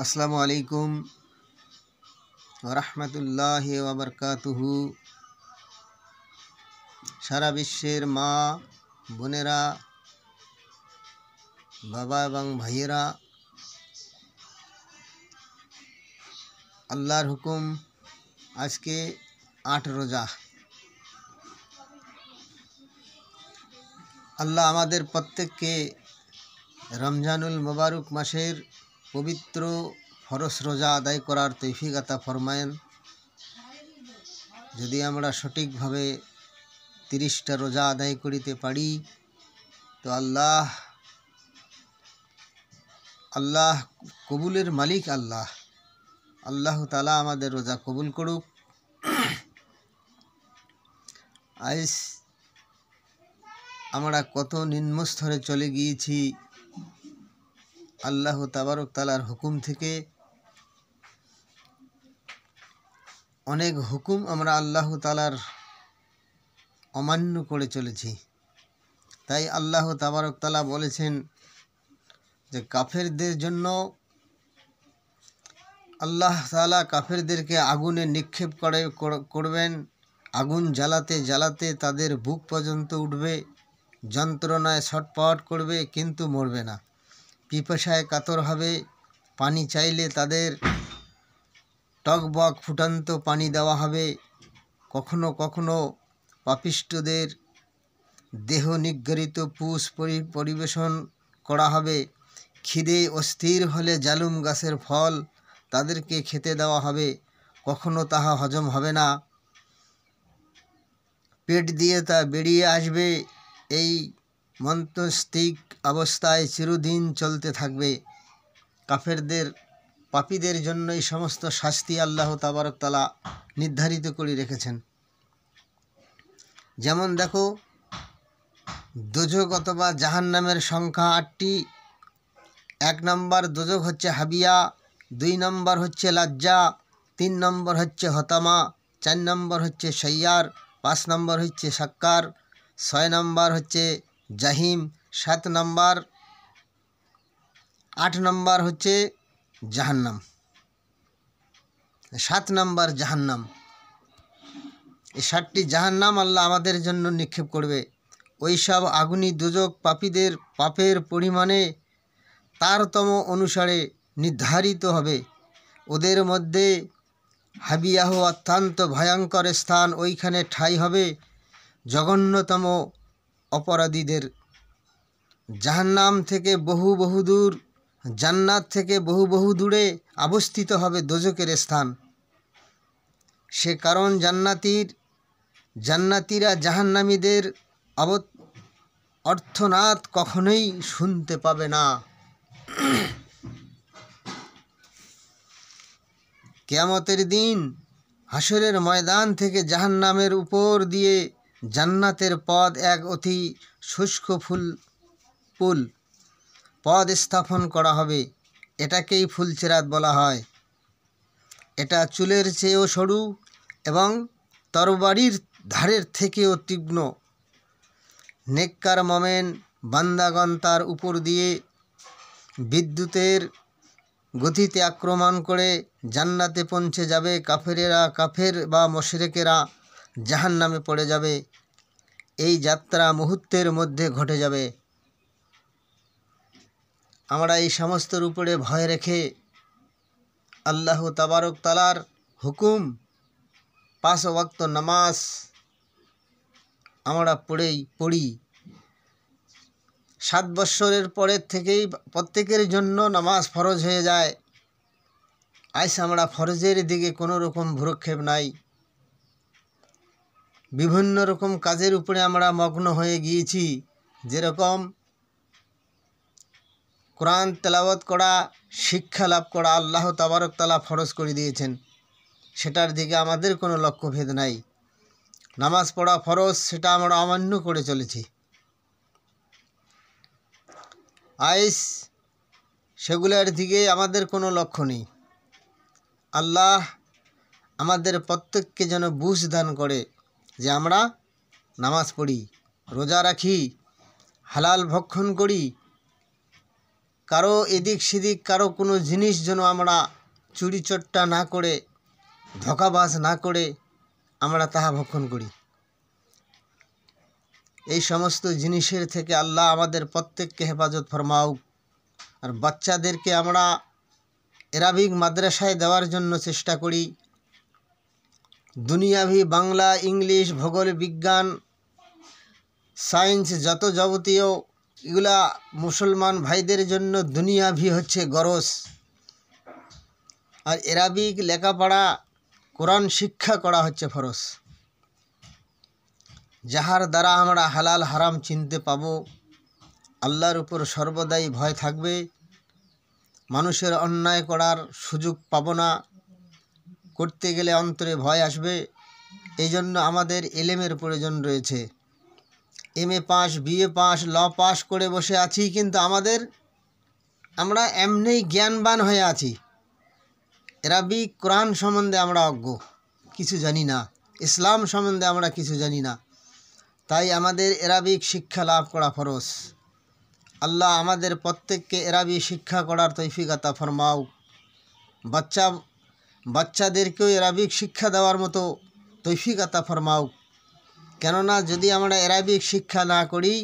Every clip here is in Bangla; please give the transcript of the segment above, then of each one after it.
আসসালামু আলাইকুম রাহমাতুল্লাহি ওয়া বারাকাতুহু। সারা বিশ্বের মা বোনেরা, বাবা এবং ভাইয়েরা, আল্লাহর হুকুম আজকে 8 রোজা। আল্লাহ আমাদের প্রত্যেককে রমজানুল মুবারক মাসের পবিত্র ফরজ রোজা আদায় করার তৌফিক আতা ফরমায়েন। যদি আমরা সঠিকভাবে 30টা রোজা আদায় করিতে পারি তো আল্লাহ কবুলের মালিক আল্লাহ তাআলা আমাদের রোজা কবুল করুক। আজ আমরা কত নিম্নস্তরে চলে গিয়েছি আল্লাহ তাবারক তাআলার হুকুম থেকে। অনেক হুকুম আমরা আল্লাহ তাআলার অমান্য করে চলেছি। তাই আল্লাহ তাবারক তাআলা বলেছেন যে কাফেরদের জন্য আল্লাহ তাআলা কাফেরদেরকে আগুনে নিক্ষেপ করবেন। আগুন জ্বালাতে জ্বালাতে তাদের বুক পর্যন্ত উঠবে, যন্ত্রণায় ছটফট করবে কিন্তু মরবে না। পিপাসায় কাতর হবে, পানি চাইলে তাদের টকবক ফুটন্ত পানি দেওয়া হবে। কখনো কখনো পাপিষ্ঠদের দেহ নিগৃহীত পুষ পরিবেশন করা হবে। খিদে অস্থির হলে জালুম গাছের ফল তাদেরকে খেতে দেওয়া হবে, কখনো তাহা হজম হবে না, পেট দিয়ে তা বেরিয়ে আসবে। এই মনস্তাত্ত্বিক অবস্থায় চিরদিন চলতে থাকবে। কাফেরদের পাপীদের জন্য এই সমস্ত শাস্তি আল্লাহ তাবারক তাআলা নির্ধারিত করে রেখেছেন। যেমন দেখো, দোজখ অথবা জাহান্নামের সংখ্যা 8টি। 1 নম্বর দোজখ হচ্ছে হাবিয়া, 2 নম্বর হচ্ছে লাজ্জা, 3 নম্বর হচ্ছে হতামা, 4 নম্বর হচ্ছে সাইয়ার, 5 নম্বর হচ্ছে সাক্কার, 6 নম্বর হচ্ছে জাহিম, 7 নম্বর, 8 নম্বর হচ্ছে জাহান্নাম। 7 নম্বর জাহান্নাম। এই 7টি জাহান্নাম আল্লাহ আমাদের জন্য নিক্ষেপ করবে। ওই সব আগুনি দোজখ পাপীদের পাপের পরিমাণে তারতম্য অনুসারে নির্ধারিত হবে। ওদের মধ্যে হাবিয়াহ অত্যন্ত ভয়ঙ্কর স্থান, ওইখানে ঠাঁই হবে জঘন্যতম অপরাধীদের। জাহান্নাম থেকে বহু দূর, জান্নাত থেকে বহু দূরে অবস্থিত হবে দোজখের স্থান। সে কারণ জান্নাতীরা জাহান্নামীদের অর্থনাদ কখনোই শুনতে পাবে না। কিয়ামতের দিন হাসরের ময়দান থেকে জাহান্নামের উপর দিয়ে জান্নাতের পথ, এক অতি শুষ্ক পুল পথ স্থাপন করা হবে। এটাকেই ফুলচেরাত বলা হয়। এটা চুলের চেয়েও সরু এবং তরবারির ধারের থেকেও তীক্ষ্ণ। নেককার মোমেন বান্দাগণ তার উপর দিয়ে বিদ্যুতের গতিতে আক্রমণ করে জান্নাতে পৌঁছে যাবে। কাফের বা মুশরিকেরা জাহান্নামে পড়ে যাবে। এই যাত্রা মুহূর্তের মধ্যে ঘটে যাবে। আমরা এই সমস্তর উপরে ভয় রেখে আল্লাহ তাবারক তাআলার হুকুম 5 ওয়াক্ত নামাজ আমরা পড়ি। 7 বৎসরের পরের থেকেই প্রত্যেকের জন্য নামাজ ফরজ হয়ে যায়। আজ আমরা ফরজের দিকে কোনো রকম ভ্রুক্ষেপ নাই। বিভিন্ন রকম কাজের উপরে আমরা মগ্ন হয়ে গিয়েছি। যেরকম কোরআন তেলাওয়াত করা, শিক্ষা লাভ করা আল্লাহ তাবারক তাআলা ফরজ করে দিয়েছেন, সেটার দিকে আমাদের কোনো লক্ষ্যভেদ নাই। নামাজ পড়া ফরজ, সেটা আমরা অমান্য করে চলেছি। আজ সেগুলোর দিকে আমাদের কোনো লক্ষ্য নেই। আল্লাহ আমাদের প্রত্যেককে যেন বুঝ দান করে যে আমরা নামাজ পড়ি, রোজা রাখি, হালাল ভক্ষণ করি, কারো এদিক সেদিক কারো কোনো জিনিস যেন আমরা চুরি চট্টা না করে, ধোঁকাবাজ না করে আমরা তাহা ভক্ষণ করি। এই সমস্ত জিনিসের থেকে আল্লাহ আমাদের প্রত্যেককে হেফাজত ফরমাউক। আর বাচ্চাদেরকে আমরা এরাবিক মাদ্রাসায় দেওয়ার জন্য চেষ্টা করি। দুনিয়াভি বাংলা, ইংলিশ, ভূগোল, বিজ্ঞান, সায়েন্স, যত যাবতীয় এগুলা মুসলমান ভাইদের জন্য দুনিয়াভি হচ্ছে গরজ। আর এরাবিক লেখাপড়া, কোরআন শিক্ষা করা হচ্ছে ফরজ। যাহার দ্বারা আমরা হালাল হারাম চিনতে পাব, আল্লাহর উপর সর্বদাই ভয় থাকবে, মানুষের অন্যায় করার সুযোগ পাব না, করতে গেলে অন্তরে ভয় আসবে। এই জন্য আমাদের এলেমের প্রয়োজন রয়েছে। MA পাস, BA পাস, ল পাস করে বসে আছি, কিন্তু আমরা এমনিই জ্ঞানবান হয়ে আছি। এরাবিক কোরআন সম্বন্ধে আমরা অজ্ঞ, কিছু জানি না। ইসলাম সম্বন্ধে আমরা কিছু জানি না। তাই আমাদের এরাবিক শিক্ষা লাভ করা ফরজ। আল্লাহ আমাদের প্রত্যেককে এরাবিক শিক্ষা করার তৌফিক আতা ফরমাও। বাচ্চাদেরকেও এরাবিক শিক্ষা দেওয়ার মতো তৌফিক আতা ফরমাও। কেননা যদি আমরা এরাবিক শিক্ষা না করি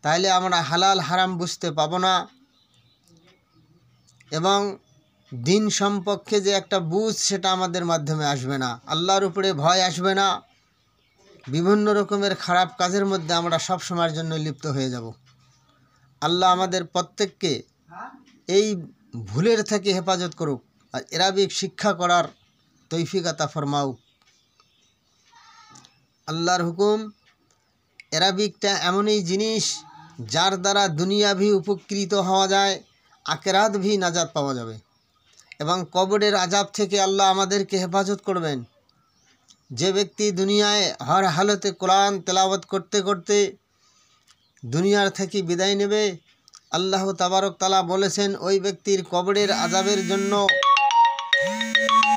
তাহলে আমরা হালাল হারাম বুঝতে পাব না, এবং দিন সম্পর্কে যে একটা বুঝ সেটা আমাদের মাধ্যমে আসবে না, আল্লাহর উপরে ভয় আসবে না। বিভিন্ন রকমের খারাপ কাজের মধ্যে আমরা সব সময়ের জন্য লিপ্ত হয়ে যাব। আল্লাহ আমাদের প্রত্যেককে এই ভুলের থেকে হেফাজত করুক, আর এরাবিক শিক্ষা করার তৌফিক আতা ফরমাও। আল্লাহর হুকুম, এরাবিকটা এমনই জিনিস যার দ্বারা দুনিয়া ভি উপকৃত হওয়া যায়, আখিরাত ভি নাজাত পাওয়া যাবে, এবং কবরের আযাব থেকে আল্লাহ আমাদেরকে হেফাজত করবেন। যে ব্যক্তি দুনিয়ায় হর হালতে কোরআন তেলাওয়াত করতে করতে দুনিয়ার থেকে বিদায় নেবে, আল্লাহ তাবারক তাআলা বলেছেন ওই ব্যক্তির কবরের আযাবের জন্য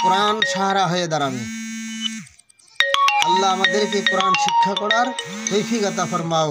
কোরআন সাহারা হয়ে দাঁড়াবে। আল্লাহ আমাদেরকে কোরআন শিক্ষা করার তৌফিক আতা ফরমাও।